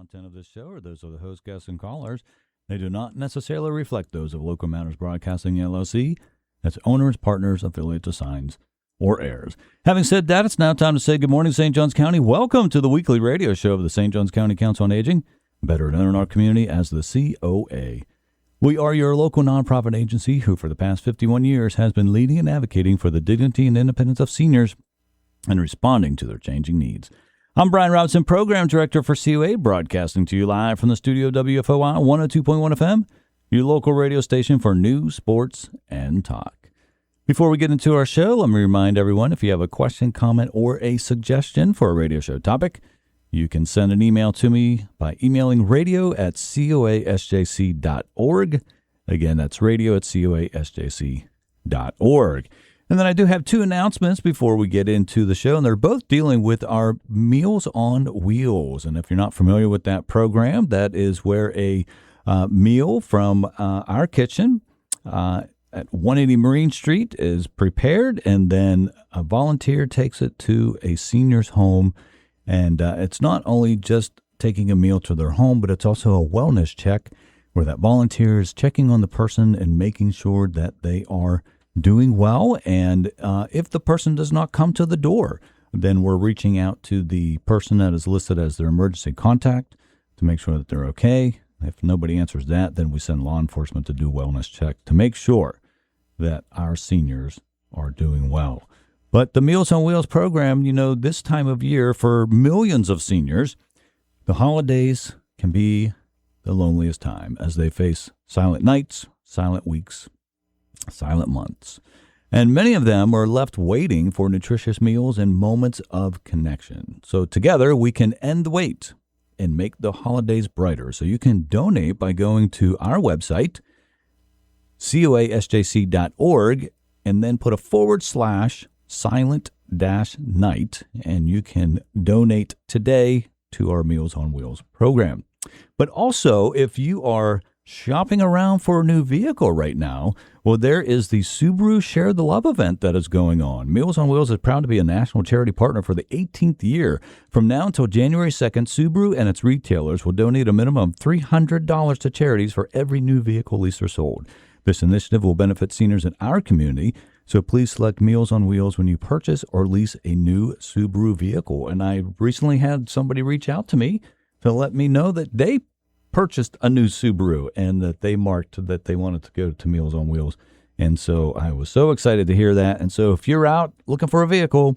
content of this show or those of the host, guests, and callers, they do not necessarily reflect those of Local Matters Broadcasting, LLC, its owners, partners, affiliates, assigns, or heirs. Having said that, it's now time to say good morning, St. Johns County. Welcome to the weekly radio show of the St. Johns County Council on Aging, better known in our community as the COA. We are your local nonprofit agency who, for the past 51 years, has been leading and advocating for the dignity and independence of seniors and responding to their changing needs. I'm Brian Robinson, Program Director for COA, broadcasting to you live from the studio WFOI 102.1 FM, your local radio station for news, sports, and talk. Before we get into our show, let me remind everyone, if you have a question, comment, or a suggestion for a radio show topic, you can send an email to me by emailing radio@coasjc.org. Again, that's radio@coasjc.org. And then I do have two announcements before we get into the show, and they're both dealing with our Meals on Wheels. And if you're not familiar with that program, that is where a meal from our kitchen at 180 Marine Street is prepared, and then a volunteer takes it to a senior's home. And it's not only just taking a meal to their home, but it's also a wellness check where that volunteer is checking on the person and making sure that they are doing well. And if the person does not come to the door, then we're reaching out to the person that is listed as their emergency contact to make sure that they're okay. If nobody answers that, then we send law enforcement to do a wellness check to make sure that our seniors are doing well. But the Meals on Wheels program, you know, this time of year for millions of seniors, the holidays can be the loneliest time as they face silent nights, silent weeks, silent months. And many of them are left waiting for nutritious meals and moments of connection. So together we can end the wait and make the holidays brighter. So you can donate by going to our website, coasjc.org, and then put a /silent-night, and you can donate today to our Meals on Wheels program. But also, if you are shopping around for a new vehicle right now, well, there is the Subaru Share the Love event that is going on. Meals on Wheels is proud to be a national charity partner for the 18th year. From now until January 2nd, Subaru and its retailers will donate a minimum of $300 to charities for every new vehicle leased or sold. This initiative will benefit seniors in our community, so please select Meals on Wheels when you purchase or lease a new Subaru vehicle. And I recently had somebody reach out to me to let me know that they purchased a new Subaru and that they marked that they wanted to go to Meals on Wheels. And so I was so excited to hear that. And so if you're out looking for a vehicle,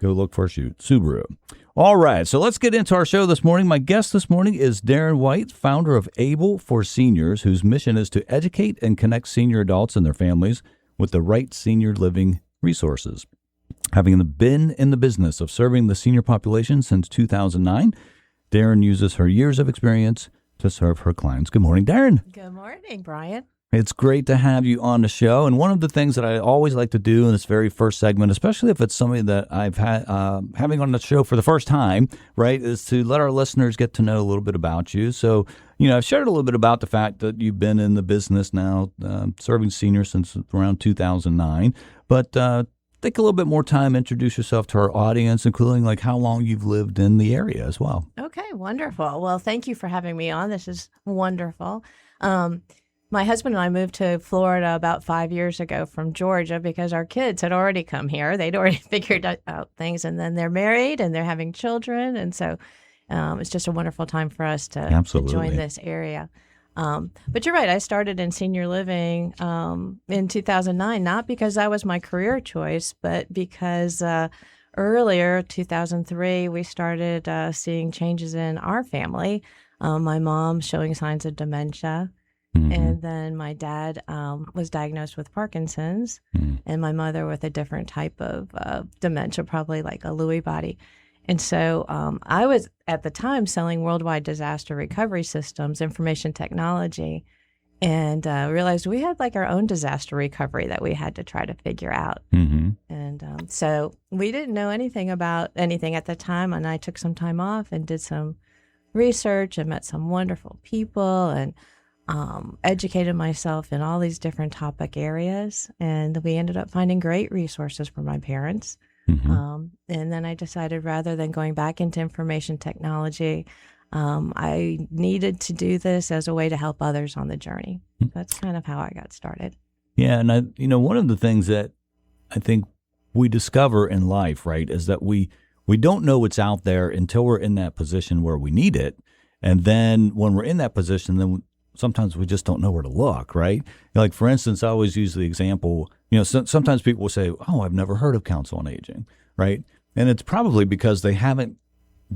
go look for a Subaru. All right, so let's get into our show this morning. My guest this morning is Derin White, founder of ABLE for Seniors, whose mission is to educate and connect senior adults and their families with the right senior living resources. Having been in the business of serving the senior population since 2009, Derin uses her years of experience to serve her clients. Good morning, Derin. Good morning, Brian. It's great to have you on the show. And one of the things that I always like to do in this very first segment, especially if it's somebody that I've had having on the show for the first time, right, is to let our listeners get to know a little bit about you. So, you know, I've shared a little bit about the fact that you've been in the business now, serving seniors since around 2009. But take a little bit more time, introduce yourself to our audience, including like how long you've lived in the area as well. Okay, wonderful. Well, thank you for having me on. This is wonderful. My husband and I moved to Florida about 5 years ago from Georgia because our kids had already come here. They'd already figured out things, and then they're married and they're having children. And so it's just a wonderful time for us to join this area. But you're right. I started in senior living in 2009, not because that was my career choice, but because earlier, 2003, we started seeing changes in our family. My mom showing signs of dementia. Mm-hmm. And then my dad was diagnosed with Parkinson's, and my mother with a different type of dementia, probably like a Lewy body. And so I was, at the time, selling worldwide disaster recovery systems, information technology, and realized we had like our own disaster recovery that we had to try to figure out. Mm-hmm. And so we didn't know anything about anything at the time, and I took some time off and did some research and met some wonderful people and educated myself in all these different topic areas. And we ended up finding great resources for my parents. Mm-hmm. And then I decided rather than going back into information technology, I needed to do this as a way to help others on the journey. That's kind of how I got started. Yeah, and one of the things that I think we discover in life, right, is that we don't know what's out there until we're in that position where we need it. And then when we're in that position, then sometimes we just don't know where to look, right? Like, for instance, I always use the example, sometimes people will say, oh, I've never heard of counsel on aging, right? And it's probably because they haven't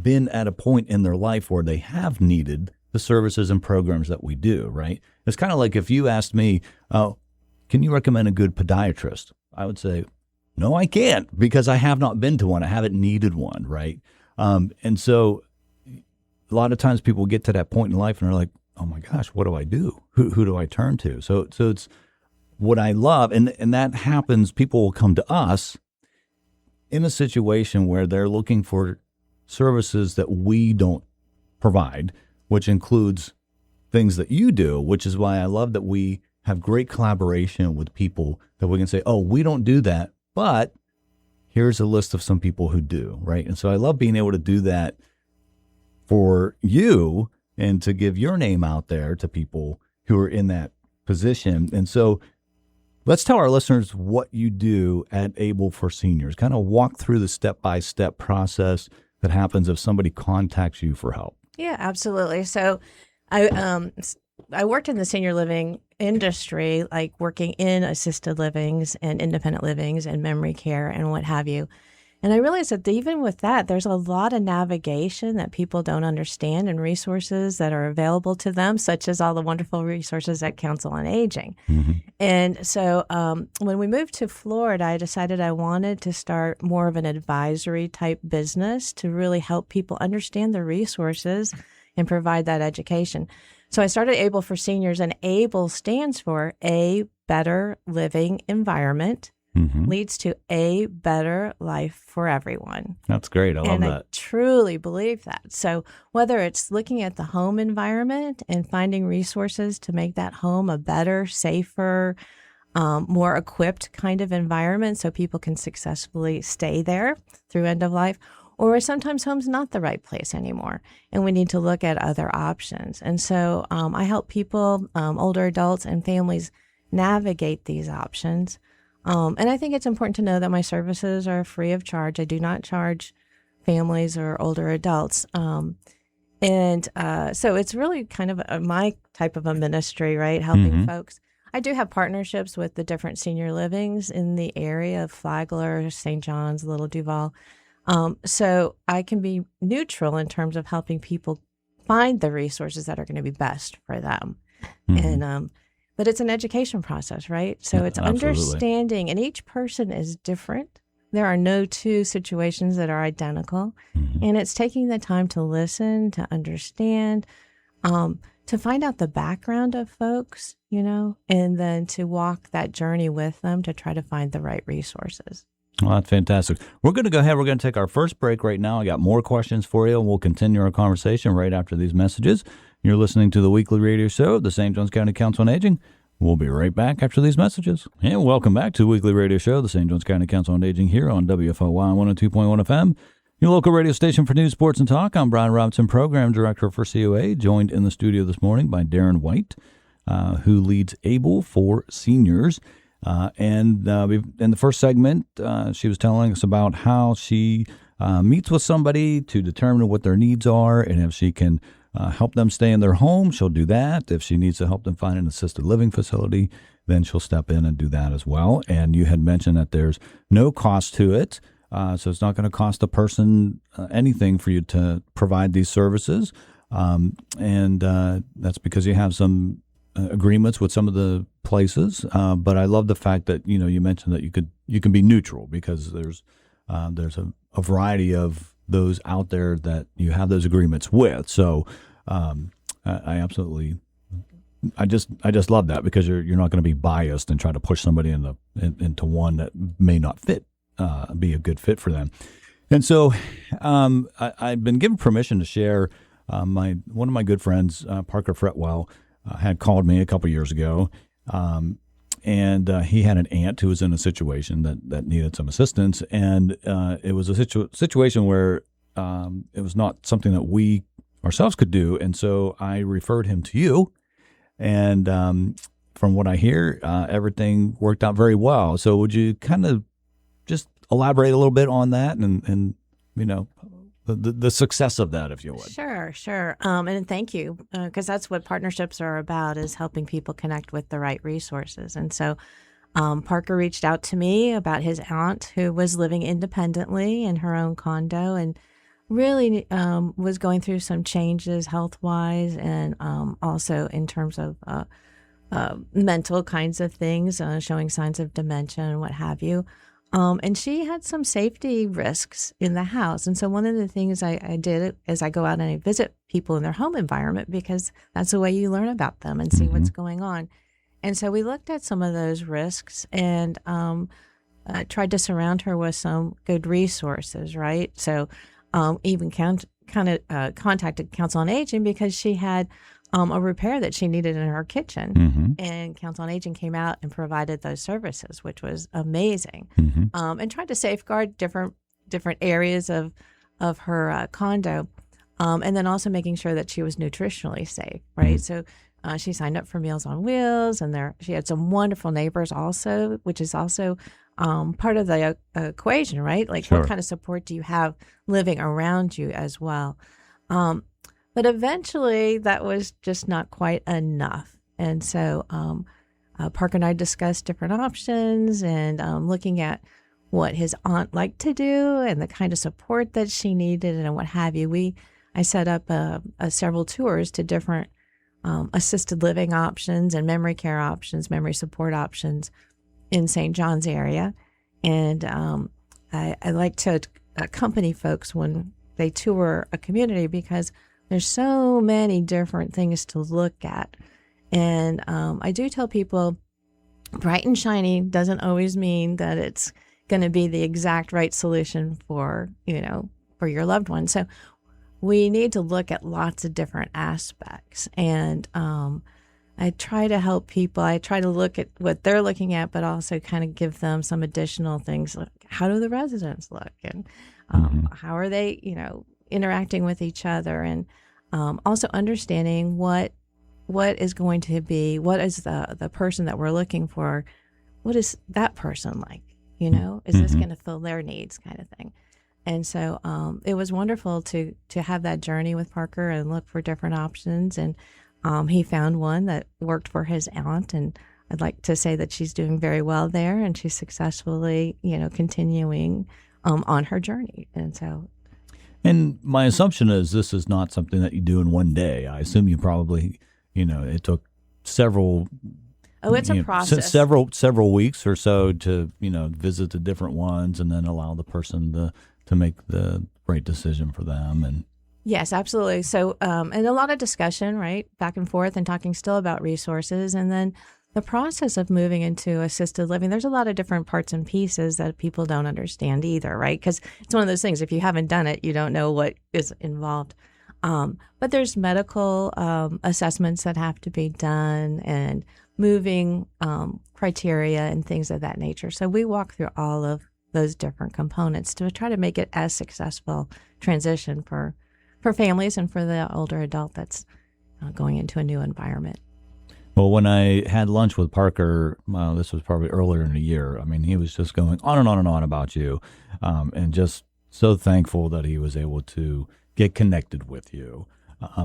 been at a point in their life where they have needed the services and programs that we do, right? It's kind of like if you asked me, can you recommend a good podiatrist? I would say, no, I can't, because I have not been to one. I haven't needed one, right? And so a lot of times people get to that point in life and they're like, oh my gosh, what do I do? Who do I turn to? So it's what I love. And that happens. People will come to us in a situation where they're looking for services that we don't provide, which includes things that you do, which is why I love that we have great collaboration with people that we can say, oh, we don't do that, but here's a list of some people who do, right? And so I love being able to do that for you and to give your name out there to people who are in that position. And so let's tell our listeners what you do at ABLE for Seniors. Kind of walk through the step-by-step process that happens if somebody contacts you for help. Yeah, absolutely. So I worked in the senior living industry, like working in assisted livings and independent livings and memory care and what have you. And I realized that even with that, there's a lot of navigation that people don't understand and resources that are available to them, such as all the wonderful resources at Counsel on Aging. Mm-hmm. And so when we moved to Florida, I decided I wanted to start more of an advisory type business to really help people understand the resources and provide that education. So I started ABLE for Seniors, and ABLE stands for A Better Living Environment. Mm-hmm. Leads to a better life for everyone. That's great. I love that. I truly believe that. So whether it's looking at the home environment and finding resources to make that home a better, safer, more equipped kind of environment so people can successfully stay there through end of life, or sometimes home's not the right place anymore and we need to look at other options. And so I help people, older adults and families, navigate these options. And I think it's important to know that my services are free of charge. I do not charge families or older adults. So it's really kind of my type of a ministry, right? Helping folks. I do have partnerships with the different senior livings in the area of Flagler, St. John's, Little Duval. So I can be neutral in terms of helping people find the resources that are going to be best for them. And but it's an education process, right? So it's understanding, and each person is different. There are no two situations that are identical. And it's taking the time to listen, to understand, to find out the background of folks, and then to walk that journey with them to try to find the right resources. Well, that's fantastic. We're going to go ahead. We're going to take our first break right now. I got more questions for you, and we'll continue our conversation right after these messages. You're listening to the weekly radio show of the St. Johns County Council on Aging. We'll be right back after these messages. And welcome back to the weekly radio show of the St. Johns County Council on Aging here on WFOY 102.1 FM, your local radio station for news, sports, and talk. I'm Brian Robinson, Program Director for COA, joined in the studio this morning by Derin White, who leads ABLE for Seniors. And in the first segment, she was telling us about how she meets with somebody to determine what their needs are, and if she can help them stay in their home, she'll do that. If she needs to help them find an assisted living facility, then she'll step in and do that as well. And you had mentioned that there's no cost to it, so it's not going to cost a person anything for you to provide these services. And that's because you have some agreements with some of the places. But I love the fact that you mentioned that you can be neutral, because there's a variety of those out there that you have those agreements with. So I absolutely, I just love that, because you're not going to be biased and try to push somebody into one that may not be a good fit for them. And so I've been given permission to share. One of my good friends, Parker Fretwell, had called me a couple years ago, and he had an aunt who was in a situation that needed some assistance, and it was a situation where it was not something that we ourselves could do. And so I referred him to you. And from what I hear, everything worked out very well. So would you kind of just elaborate a little bit on that and the success of that, if you would? Sure. And thank you, because that's what partnerships are about, is helping people connect with the right resources. And so Parker reached out to me about his aunt who was living independently in her own condo and really was going through some changes health-wise and also in terms of mental kinds of things, showing signs of dementia and what have you. And she had some safety risks in the house. And so one of the things I did is I go out and I visit people in their home environment, because that's the way you learn about them and see what's going on. And so we looked at some of those risks and tried to surround her with some good resources, right? So even contacted Council on Aging because she had a repair that she needed in her kitchen. And Council on Aging came out and provided those services, which was amazing. And tried to safeguard different areas of her condo. And then also making sure that she was nutritionally safe, right? So she signed up for Meals on Wheels, and she had some wonderful neighbors also, which is also part of the equation, right? Like, Sure. What kind of support do you have living around you as well? But eventually, that was just not quite enough. And so Parker and I discussed different options and looking at what his aunt liked to do and the kind of support that she needed and what have you. I set up several tours to different assisted living options and memory care options, memory support options in St. John's area. And I like to accompany folks when they tour a community because there's so many different things to look at. And I do tell people bright and shiny doesn't always mean that it's going to be the exact right solution for your loved one. So we need to look at lots of different aspects. And I try to help people. I try to look at what they're looking at, but also kind of give them some additional things. Like, how do the residents look? And how are they, interacting with each other? And also understanding what is going to be, what is the person that we're looking for? What is that person like? Is this going to fill their needs, kind of thing? And so it was wonderful to have that journey with Parker and look for different options. And he found one that worked for his aunt. And I'd like to say that she's doing very well there, and she's successfully, continuing on her journey. And so. And my assumption is this is not something that you do in one day. I assume you probably, it took several. Oh, it's a process. Several weeks or so to, visit the different ones and then allow the person to make the right decision for them. And yes, absolutely. So, and a lot of discussion, right, back and forth, and talking still about resources. And then the process of moving into assisted living, there's a lot of different parts and pieces that people don't understand either, right? Because it's one of those things, if you haven't done it, you don't know what is involved. But there's medical assessments that have to be done and moving criteria and things of that nature. So we walk through all of those different components to try to make it as successful transition for families and for the older adult that's going into a new environment. Well, when I had lunch with Parker, this was probably earlier in the year, I mean, he was just going on and on and on about you, and just so thankful that he was able to get connected with you.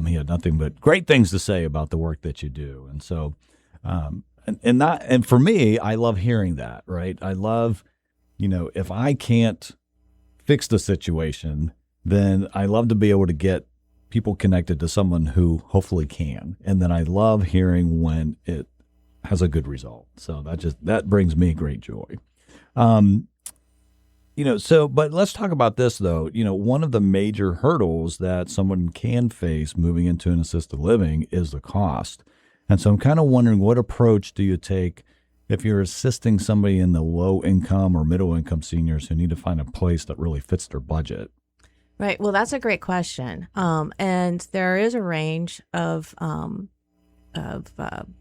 He had nothing but great things to say about the work that you do. And so, and for me, I love hearing that, right? I love, if I can't fix the situation, then I love to be able to get people connected to someone who hopefully can. And then I love hearing when it has a good result. So that brings me great joy. But let's talk about this though. One of the major hurdles that someone can face moving into an assisted living is the cost. And so I'm kind of wondering, what approach do you take if you're assisting somebody in the low income or middle income seniors who need to find a place that really fits their budget? Right. Well, that's a great question. And there is a range of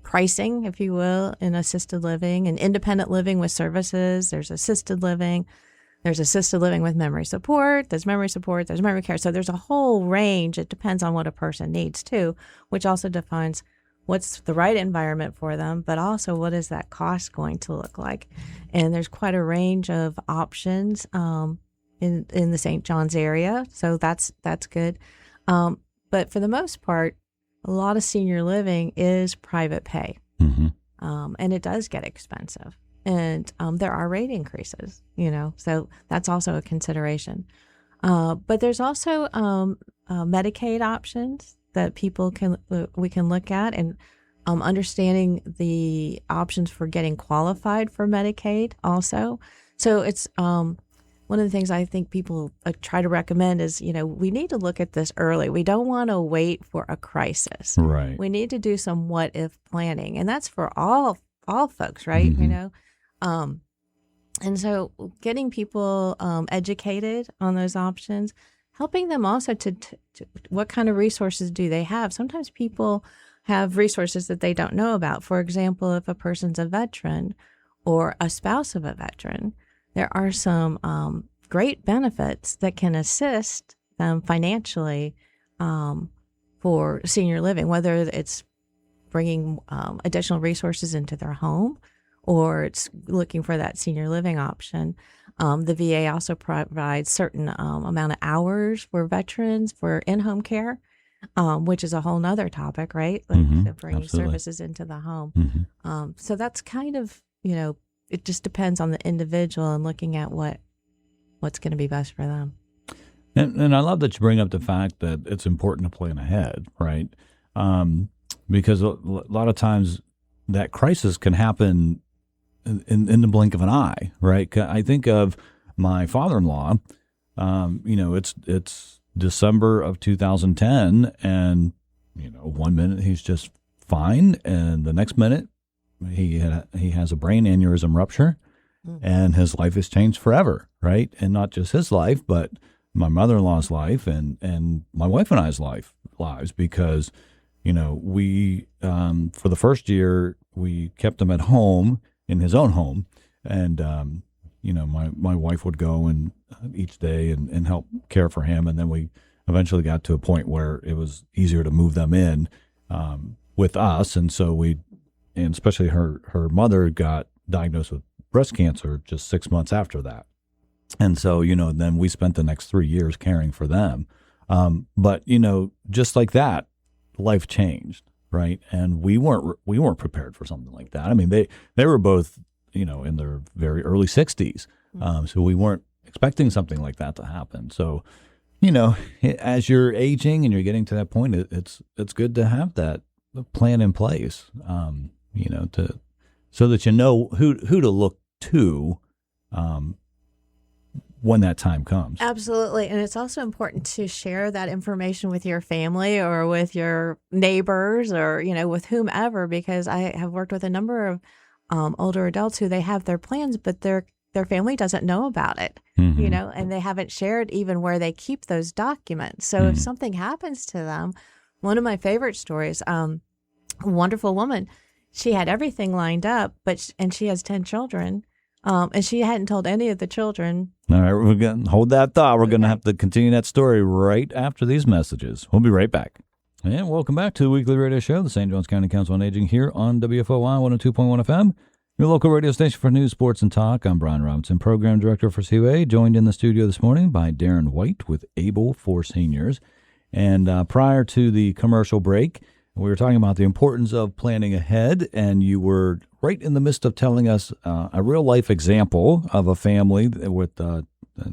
pricing, if you will, in assisted living and independent living with services. There's assisted living. There's assisted living with memory support, there's memory care. So there's a whole range. It depends on what a person needs too, which also defines what's the right environment for them, but also what is that cost going to look like. And there's quite a range of options in the St. John's area. So that's good. But for the most part, a lot of senior living is private pay. Mm-hmm. And it does get expensive. And there are rate increases, so that's also a consideration. But there's also Medicaid options that we can look at, and understanding the options for getting qualified for Medicaid also. So it's one of the things I think people try to recommend is, we need to look at this early. We don't want to wait for a crisis. Right. We need to do some what if planning, and that's for all folks, right? Mm-hmm. And so getting people educated on those options, helping them also to what kind of resources do they have. Sometimes people have resources that they don't know about. For example, if a person's a veteran or a spouse of a veteran, there are some great benefits that can assist them financially for senior living, whether it's bringing additional resources into their home or it's looking for that senior living option. The VA also provides certain amount of hours for veterans for in-home care, which is a whole nother topic, right? Like Mm-hmm. bringing Absolutely. services into the home. Mm-hmm. So that's kind of, it just depends on the individual and looking at what's going to be best for them. And I love that you bring up the fact that it's important to plan ahead, right? Because a lot of times that crisis can happen in the blink of an eye, right? I think of my father-in-law. It's December of 2010, and 1 minute he's just fine, and the next minute he has a brain aneurysm rupture, and his life has changed forever, right? And not just his life, but my mother-in-law's life and my wife and I's lives, because we for the first year we kept him at home in his own home, and my wife would go and each day and help care for him, and then we eventually got to a point where it was easier to move them in with us, and so and especially her mother got diagnosed with breast cancer just 6 months after that. And so, then we spent the next 3 years caring for them. But, just like that, life changed, right? And we weren't prepared for something like that. I mean, they were both, in their very early 60s. So we weren't expecting something like that to happen. So, as you're aging and you're getting to that point, it's good to have that plan in place, so that you know who to look to when that time comes. Absolutely. And it's also important to share that information with your family or with your neighbors or, with whomever, because I have worked with a number of older adults who they have their plans, but their family doesn't know about it, Mm-hmm. and they haven't shared even where they keep those documents. So if something happens to them, one of my favorite stories, a wonderful woman, she had everything lined up, and she has 10 children. And she hadn't told any of the children. All right, we're going to hold that thought. We're going to have to continue that story right after these messages. We'll be right back. And welcome back to the weekly radio show, the St. Johns County Council on Aging, here on WFOY 102.1 FM, your local radio station for news, sports, and talk. I'm Brian Robinson, Program Director for COA, joined in the studio this morning by Derin White with ABLE for Seniors. And prior to the commercial break, we were talking about the importance of planning ahead, and you were right in the midst of telling us a real-life example of a family with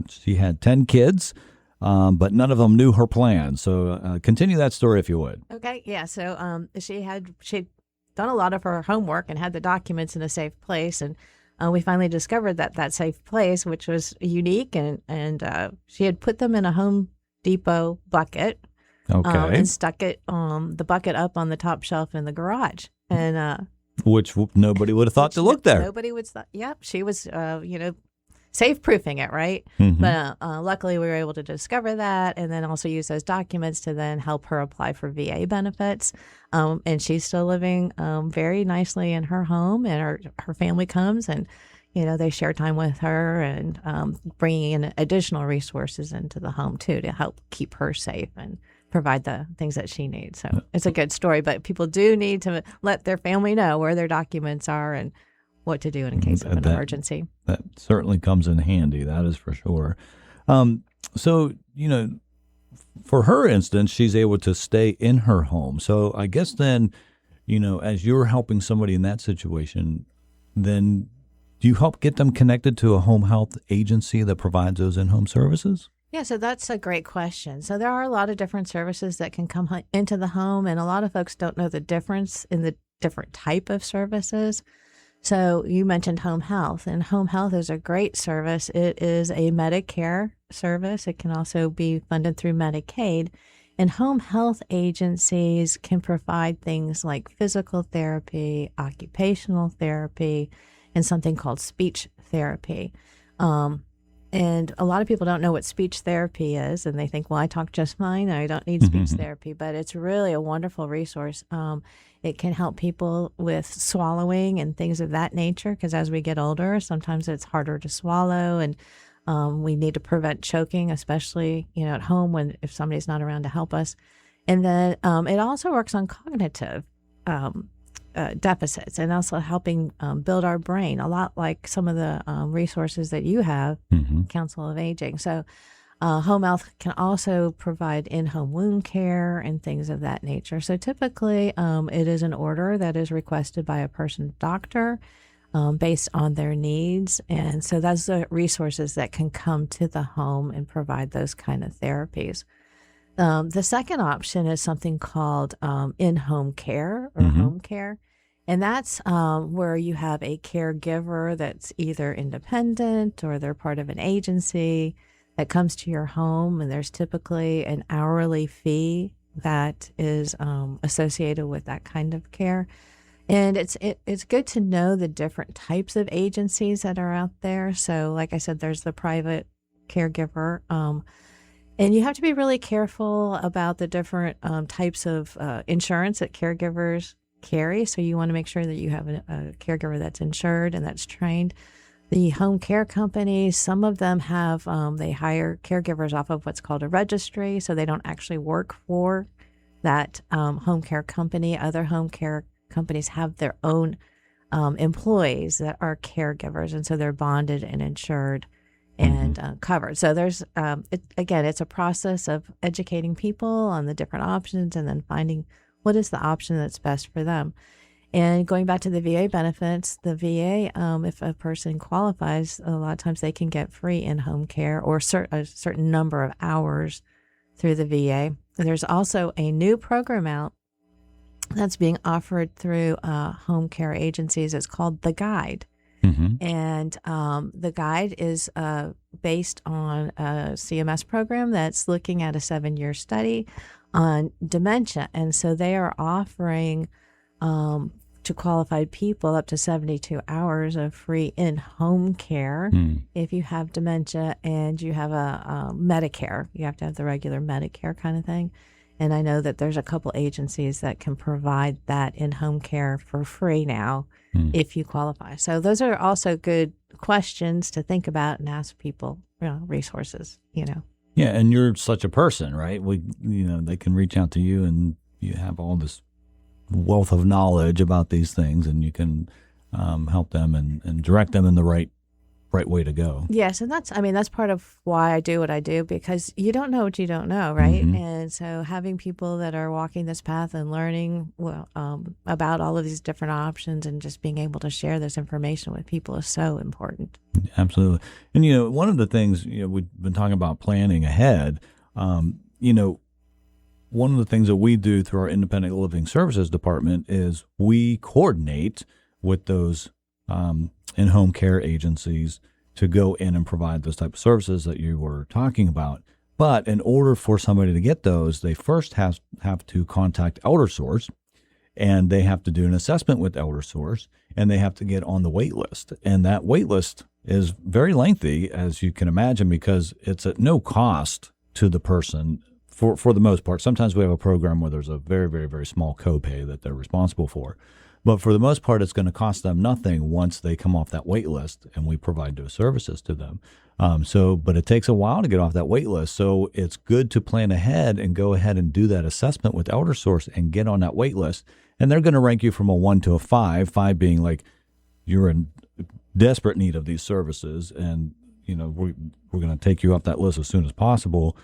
she had 10 kids, but none of them knew her plan. So continue that story if you would. Okay, yeah. So she'd done a lot of her homework and had the documents in a safe place, and we finally discovered that safe place, which was unique, and she had put them in a Home Depot bucket. Okay. And stuck the bucket up on the top shelf in the garage, and which nobody would have thought to look there. Nobody would. Yep, she was, safe proofing it, right? Mm-hmm. But luckily, we were able to discover that, and then also use those documents to then help her apply for VA benefits. And she's still living very nicely in her home, and her family comes and they share time with her and bringing in additional resources into the home too to help keep her safe and provide the things that she needs. So it's a good story, but people do need to let their family know where their documents are and what to do in case of an emergency. That certainly comes in handy. That is for sure. So, for her instance, she's able to stay in her home. So I guess then, as you're helping somebody in that situation, then do you help get them connected to a home health agency that provides those in-home services? Yeah, so that's a great question. So there are a lot of different services that can come into the home, and a lot of folks don't know the difference in the different type of services. So you mentioned home health, and home health is a great service. It is a Medicare service. It can also be funded through Medicaid. And home health agencies can provide things like physical therapy, occupational therapy, and something called speech therapy. And a lot of people don't know what speech therapy is, and they think, well, I talk just fine. I don't need speech therapy, but it's really a wonderful resource. It can help people with swallowing and things of that nature, because as we get older, sometimes it's harder to swallow, and we need to prevent choking, especially at home if somebody's not around to help us. And then it also works on cognitive deficits and also helping build our brain, a lot like some of the resources that you have, Council of Aging. So home health can also provide in-home wound care and things of that nature. So typically it is an order that is requested by a person's doctor based on their needs. And so that's the resources that can come to the home and provide those kind of therapies. The second option is something called in-home care or home care. And that's where you have a caregiver that's either independent or they're part of an agency that comes to your home. And there's typically an hourly fee that is associated with that kind of care. And it's good to know the different types of agencies that are out there. So like I said, there's the private caregiver. And you have to be really careful about the different types of insurance that caregivers carry. So you want to make sure that you have a caregiver that's insured and that's trained. The home care companies, some of them have, they hire caregivers off of what's called a registry. So they don't actually work for that home care company. Other home care companies have their own employees that are caregivers. And so they're bonded and insured and covered. So there's, it's a process of educating people on the different options and then finding what is the option that's best for them. And going back to the VA benefits, the VA, if a person qualifies, a lot of times they can get free in-home care or a certain number of hours through the VA. There's also a new program out that's being offered through home care agencies. It's called The Guide. And The Guide is based on a CMS program that's looking at a 7-year study on dementia. And so they are offering to qualified people up to 72 hours of free in-home care if you have dementia and you have a Medicare. You have to have the regular Medicare kind of thing. And I know that there's a couple agencies that can provide that in-home care for free now if you qualify. So those are also good questions to think about and ask people, resources, Yeah, and you're such a person, right? They can reach out to you and you have all this wealth of knowledge about these things and you can help them and direct them in the right way to go. Yes, and that's part of why I do what I do, because you don't know what you don't know, right? And so having people that are walking this path and learning about all of these different options and just being able to share this information with people is so important. Absolutely. And, one of the things, we've been talking about planning ahead, one of the things that we do through our Independent Living Services Department is we coordinate with those in-home care agencies to go in and provide those type of services that you were talking about. But in order for somebody to get those, they first have to contact ElderSource, and they have to do an assessment with ElderSource, and they have to get on the wait list. And that wait list is very lengthy, as you can imagine, because it's at no cost to the person for the most part. Sometimes we have a program where there's a very, very, very small copay that they're responsible for. But for the most part, it's going to cost them nothing once they come off that wait list and we provide those services to them. But it takes a while to get off that wait list. So it's good to plan ahead and go ahead and do that assessment with ElderSource and get on that wait list. And they're going to rank you from a 1 to a 5, 5 being like you're in desperate need of these services. And, we're going to take you off that list as soon as possible.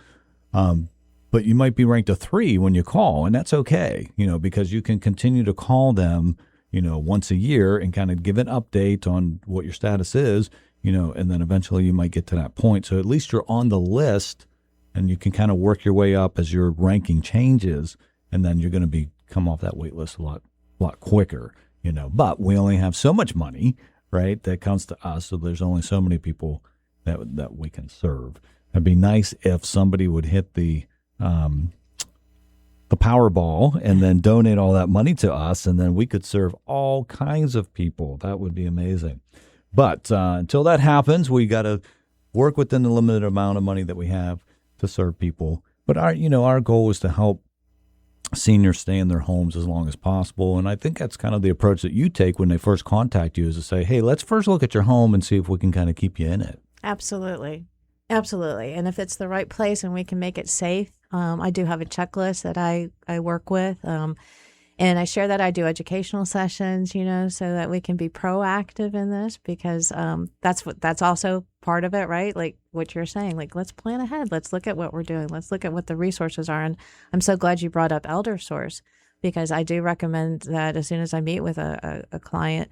But you might be ranked a 3 when you call, and that's okay, because you can continue to call them, once a year and kind of give an update on what your status is, and then eventually you might get to that point. So at least you're on the list and you can kind of work your way up as your ranking changes, and then you're going to come off that wait list a lot quicker, But we only have so much money, right, that comes to us. So there's only so many people that we can serve. It'd be nice if somebody would hit the Powerball and then donate all that money to us, and then we could serve all kinds of people. That would be amazing. But until that happens, we got to work within the limited amount of money that we have to serve people. But our goal is to help seniors stay in their homes as long as possible. And I think that's kind of the approach that you take when they first contact you, is to say, hey, let's first look at your home and see if we can kind of keep you in it. Absolutely. Absolutely. And if it's the right place and we can make it safe, I do have a checklist that I work with. And I share that I do educational sessions, so that we can be proactive in this, because that's also part of it, right? Like what you're saying, like, let's plan ahead. Let's look at what we're doing. Let's look at what the resources are. And I'm so glad you brought up ElderSource, because I do recommend that as soon as I meet with a client,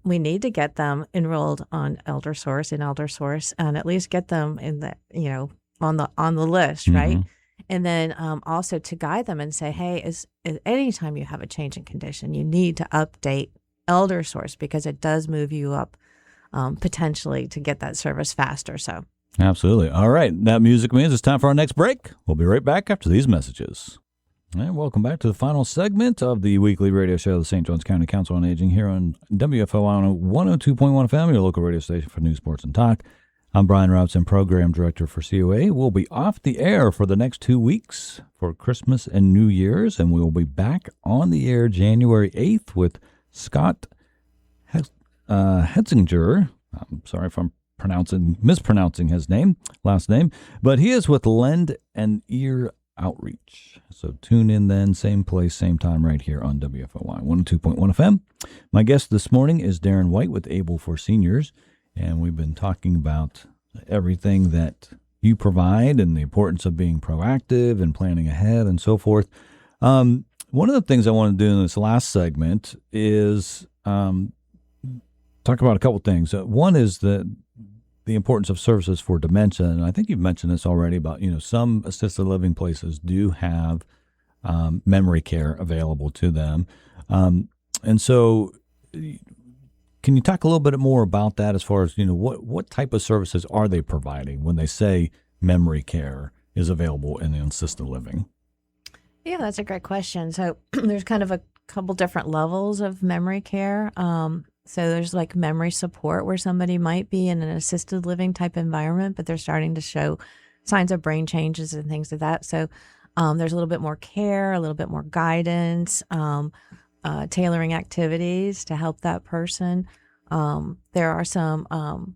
we need to get them enrolled on ElderSource, and at least get them in the, on the list, right? And then also to guide them and say, hey, is anytime you have a change in condition, you need to update ElderSource, because it does move you up potentially to get that service faster. So absolutely. All right. That music means it's time for our next break. We'll be right back after these messages. And welcome back to the final segment of the weekly radio show of the St. Johns County Council on Aging here on WFOI 102.1 FM, your local radio station for news, sports, and talk. I'm Brian Robson, Program Director for COA. We'll be off the air for the next 2 weeks for Christmas and New Year's, and we will be back on the air January 8th with Scott Hetzinger. I'm sorry if I'm mispronouncing his last name, but he is with Lend an Ear Outreach. So tune in then, same place, same time, right here on WFOI 102.1 FM. My guest this morning is Derin White with ABLE for Seniors. And we've been talking about everything that you provide and the importance of being proactive and planning ahead and so forth. One of the things I want to do in this last segment is talk about a couple things. One is the importance of services for dementia. And I think you've mentioned this already about, some assisted living places do have memory care available to them. And so can you talk a little bit more about that as far as, what type of services are they providing when they say memory care is available in assisted living? Yeah, that's a great question. So there's kind of a couple different levels of memory care. So there's like memory support, where somebody might be in an assisted living type environment, but they're starting to show signs of brain changes and things like that. So there's a little bit more care, a little bit more guidance, tailoring activities to help that person. There are some,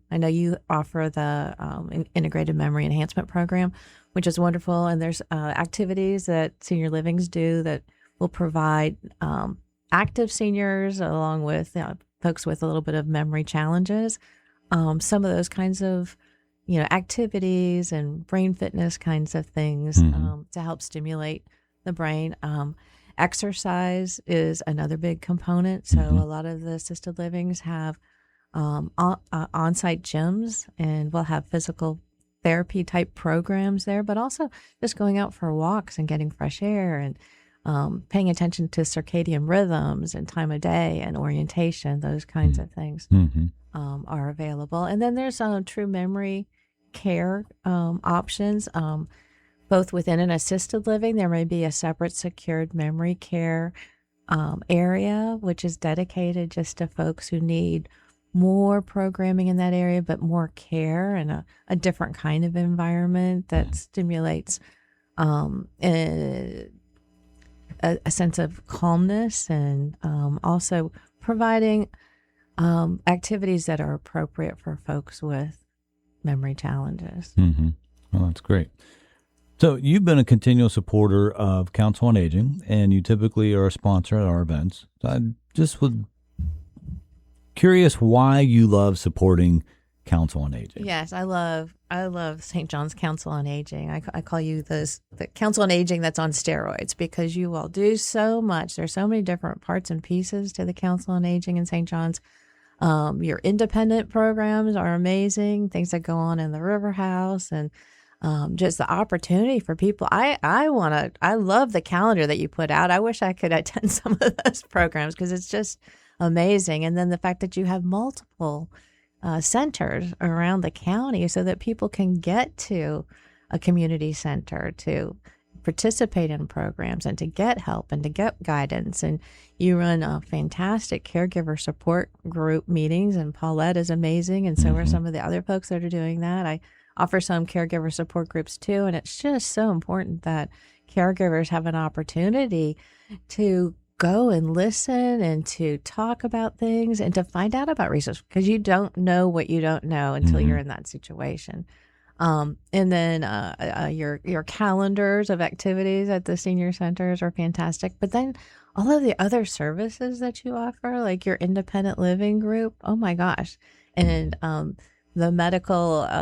I know you offer the Integrated Memory Enhancement Program, which is wonderful. And there's activities that senior livings do that will provide active seniors along with folks with a little bit of memory challenges. Some of those kinds of, activities and brain fitness kinds of things to help stimulate the brain. Exercise is another big component. So a lot of the assisted livings have on-site gyms, and we'll have physical therapy type programs there, but also just going out for walks and getting fresh air and paying attention to circadian rhythms and time of day and orientation. Those kinds of things are available. And then there's true memory care options. Both within an assisted living, there may be a separate secured memory care area, which is dedicated just to folks who need more programming in that area, but more care and a different kind of environment that stimulates a sense of calmness and also providing activities that are appropriate for folks with memory challenges. Mm-hmm. Well, that's great. So you've been a continual supporter of Council on Aging, and you typically are a sponsor at our events. So I just was curious why you love supporting Council on Aging. Yes, I love St. John's Council on Aging. I call you the Council on Aging that's on steroids, because you all do so much. There's so many different parts and pieces to the Council on Aging in St. John's. Your independent programs are amazing, things that go on in the River House, and just the opportunity for people. I love the calendar that you put out. I wish I could attend some of those programs because it's just amazing. And then the fact that you have multiple centers around the county so that people can get to a community center to participate in programs and to get help and to get guidance. And you run a fantastic caregiver support group meetings, and Paulette is amazing, and so are some of the other folks that are doing that. I offer some caregiver support groups too, and it's just so important that caregivers have an opportunity to go and listen and to talk about things and to find out about resources, because you don't know what you don't know until you're in that situation. And then your calendars of activities at the senior centers are fantastic. But then all of the other services that you offer, like your independent living group, oh my gosh. And the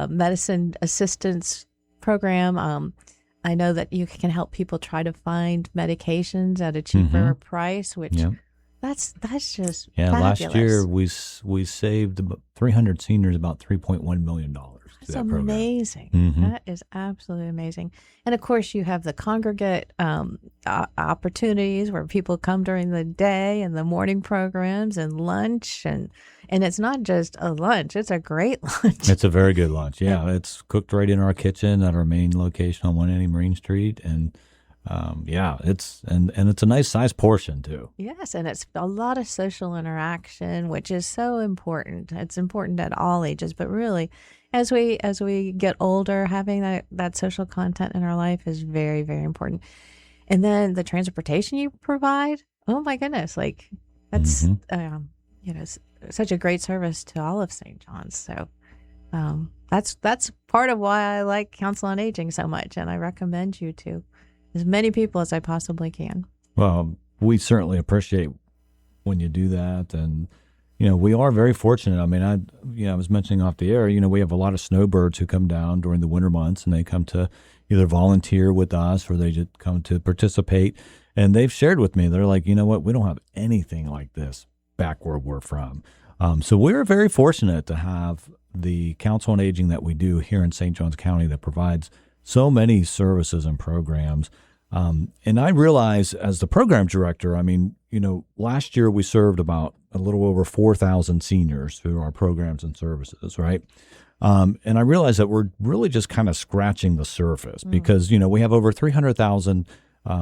medicine assistance program, I know that you can help people try to find medications at a cheaper price, which that's just fabulous. Last year we saved about 300 seniors about $3.1 million. That's amazing. That is absolutely amazing. And of course, you have the congregate opportunities where people come during the day, and the morning programs and lunch, and it's not just a lunch; it's a great lunch. It's a very good lunch. Yeah, it's cooked right in our kitchen at our main location on 180 Marine Street, and it's a nice size portion too. Yes, and it's a lot of social interaction, which is so important. It's important at all ages, but really, as we get older, having that social content in our life is very, very important. And then the transportation you provide, oh my goodness, like that's such a great service to all of St. John's. So that's part of why I like Council on Aging so much, and I recommend you to as many people as I possibly can. Well, we certainly appreciate when you do that, and we are very fortunate. I mean, I was mentioning off the air, we have a lot of snowbirds who come down during the winter months, and they come to either volunteer with us or they just come to participate. And they've shared with me, they're like, you know what, we don't have anything like this back where we're from. So we're very fortunate to have the Council on Aging that we do here in St. Johns County that provides so many services and programs. And I realize as the program director, I mean, last year we served about a little over 4,000 seniors through our programs and services, right? And I realize that we're really just kind of scratching the surface because, we have over 300,000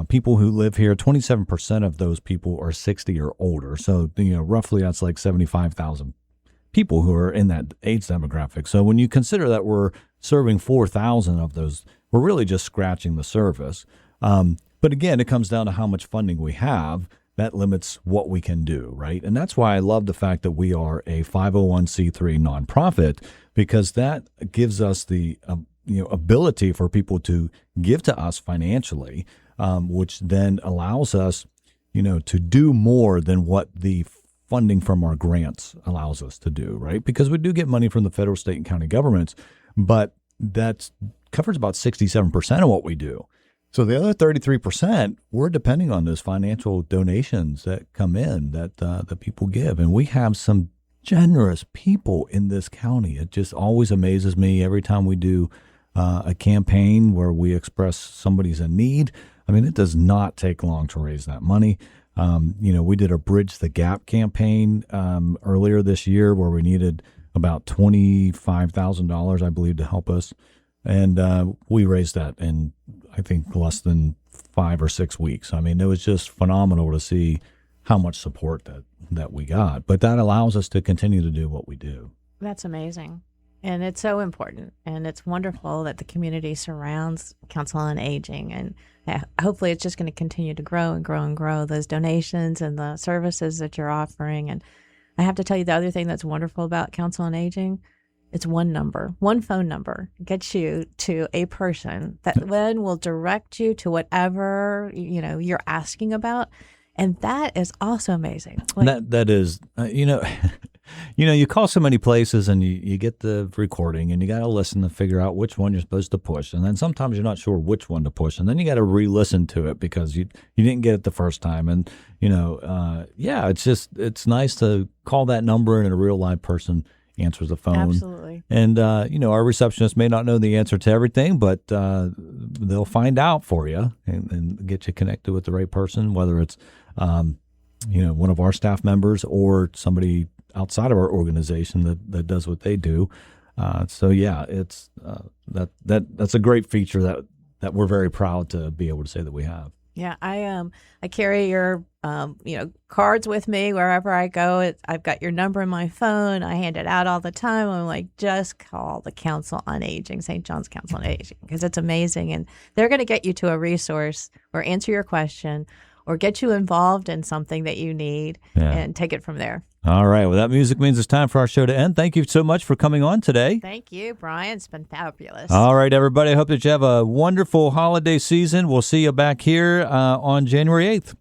people who live here. 27% of those people are 60 or older. So, roughly that's like 75,000 people who are in that age demographic. So when you consider that we're serving 4,000 of those, we're really just scratching the surface. But again, it comes down to how much funding we have. That limits what we can do, right? And that's why I love the fact that we are a 501c3 nonprofit, because that gives us the ability for people to give to us financially, which then allows us, to do more than what the funding from our grants allows us to do, right? Because we do get money from the federal, state, and county governments, but that covers about 67% of what we do. So the other 33%, we're depending on those financial donations that come in that the people give. And we have some generous people in this county. It just always amazes me every time we do a campaign where we express somebody's in need. I mean, it does not take long to raise that money. We did a Bridge the Gap campaign earlier this year where we needed about $25,000, I believe, to help us. And we raised that in, I think, less than 5 or 6 weeks. I mean, it was just phenomenal to see how much support that we got. But that allows us to continue to do what we do. That's amazing. And it's so important. And it's wonderful that the community surrounds Council on Aging. And hopefully it's just going to continue to grow and grow and grow, those donations and the services that you're offering. And I have to tell you, the other thing that's wonderful about Council on Aging, it's one number, one phone number gets you to a person that then will direct you to whatever, you're asking about. And that is also amazing. That is, you call so many places and you get the recording and you got to listen to figure out which one you're supposed to push. And then sometimes you're not sure which one to push. And then you got to re-listen to it because you didn't get it the first time. And, it's nice to call that number and a real live person answers the phone. Absolutely. And, our receptionist may not know the answer to everything, but they'll find out for you and get you connected with the right person, whether it's, one of our staff members or somebody outside of our organization that does what they do. It's that's a great feature that we're very proud to be able to say that we have. Yeah, I carry your cards with me wherever I go. I've got your number in my phone. I hand it out all the time. I'm like, just call the Council on Aging, St. John's Council on Aging, because it's amazing, and they're going to get you to a resource or answer your question or get you involved in something that you need and take it from there. All right. Well, that music means it's time for our show to end. Thank you so much for coming on today. Thank you, Brian. It's been fabulous. All right, everybody. I hope that you have a wonderful holiday season. We'll see you back here on January 8th.